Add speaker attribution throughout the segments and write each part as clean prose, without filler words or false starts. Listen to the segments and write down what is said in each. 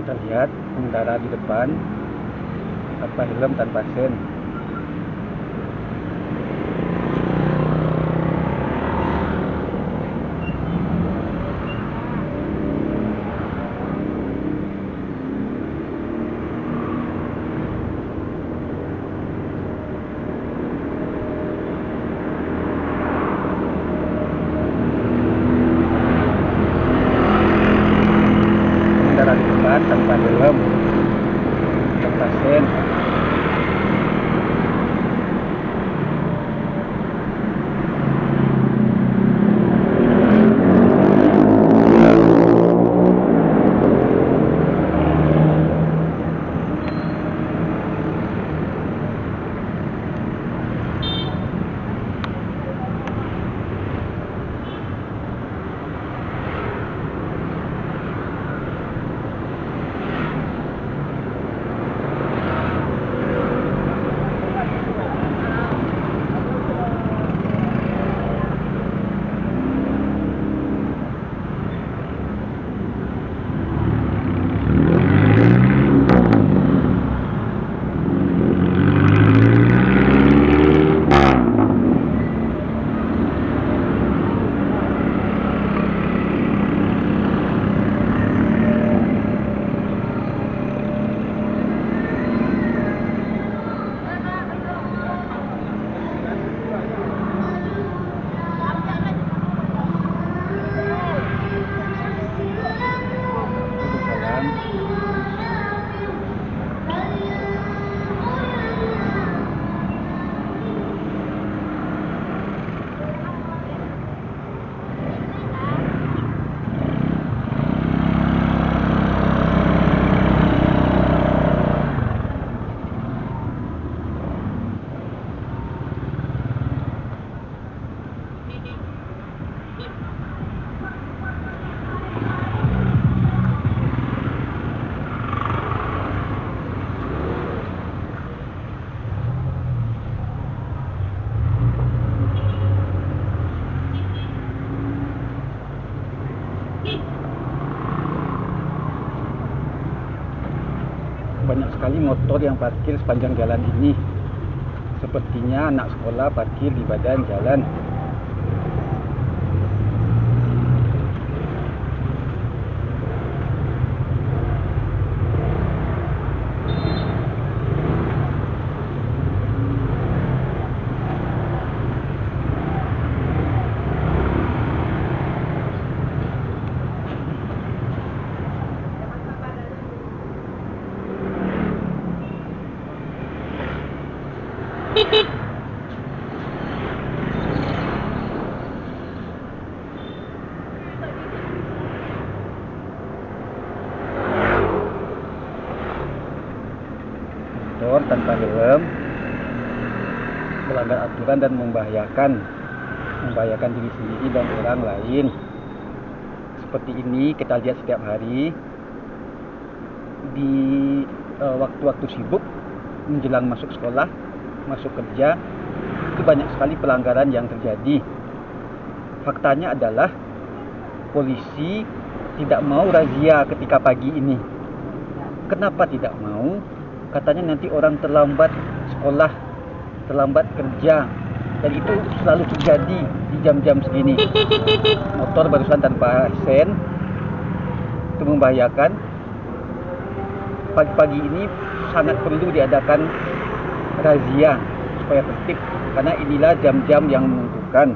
Speaker 1: Kita lihat pengendara di depan tanpa helm, tanpa sen. Pengendara di depan tanpa helm, tanpa sen. Banyak sekali motor yang parkir sepanjang jalan ini. Sepertinya anak sekolah parkir di badan jalan. Motor tanpa helm, melanggar aturan dan membahayakan diri sendiri dan orang lain. Seperti ini kita lihat setiap hari di waktu-waktu sibuk menjelang masuk sekolah, masuk kerja, itu banyak sekali pelanggaran yang terjadi. Faktanya adalah polisi tidak mau razia ketika pagi ini. Kenapa tidak mau? Katanya nanti orang terlambat sekolah, terlambat kerja, dan itu selalu terjadi di jam-jam segini. Motor barusan tanpa sen, itu membahayakan. Pagi-pagi ini sangat perlu diadakan razia supaya tertib, karena inilah jam-jam yang menentukan.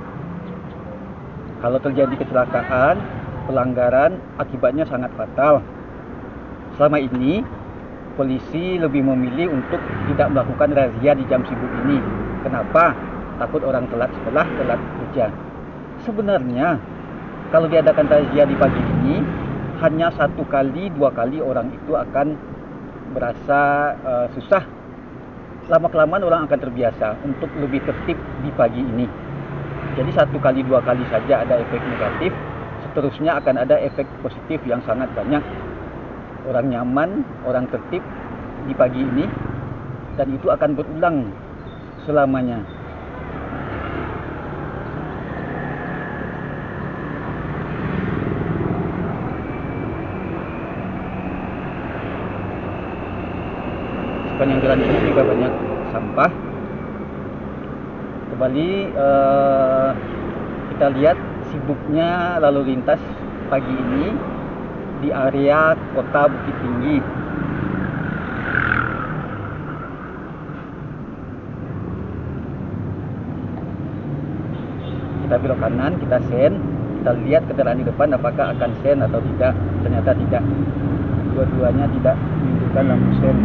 Speaker 1: Kalau terjadi kecelakaan, pelanggaran, akibatnya sangat fatal. Selama ini polisi lebih memilih untuk tidak melakukan razia di jam sibuk ini. Kenapa? Takut orang telat sekolah, telat kerja. Sebenarnya kalau diadakan razia di pagi ini, hanya 1 kali, 2 kali orang itu akan merasa susah. Lama-kelamaan orang akan terbiasa untuk lebih tertib di pagi ini. Jadi 1 kali, 2 kali saja ada efek negatif, seterusnya akan ada efek positif yang sangat banyak. Orang nyaman, orang tertib di pagi ini, dan itu akan berulang selamanya. sepanjang jalan ini juga banyak sampah. Kembali kita lihat sibuknya lalu lintas pagi ini di area kota Bukit Tinggi. Kita belok kanan, kita sen, kita lihat kendaraan di depan apakah akan sen atau tidak. Ternyata tidak, dua-duanya tidak menunjukkan lampu sen.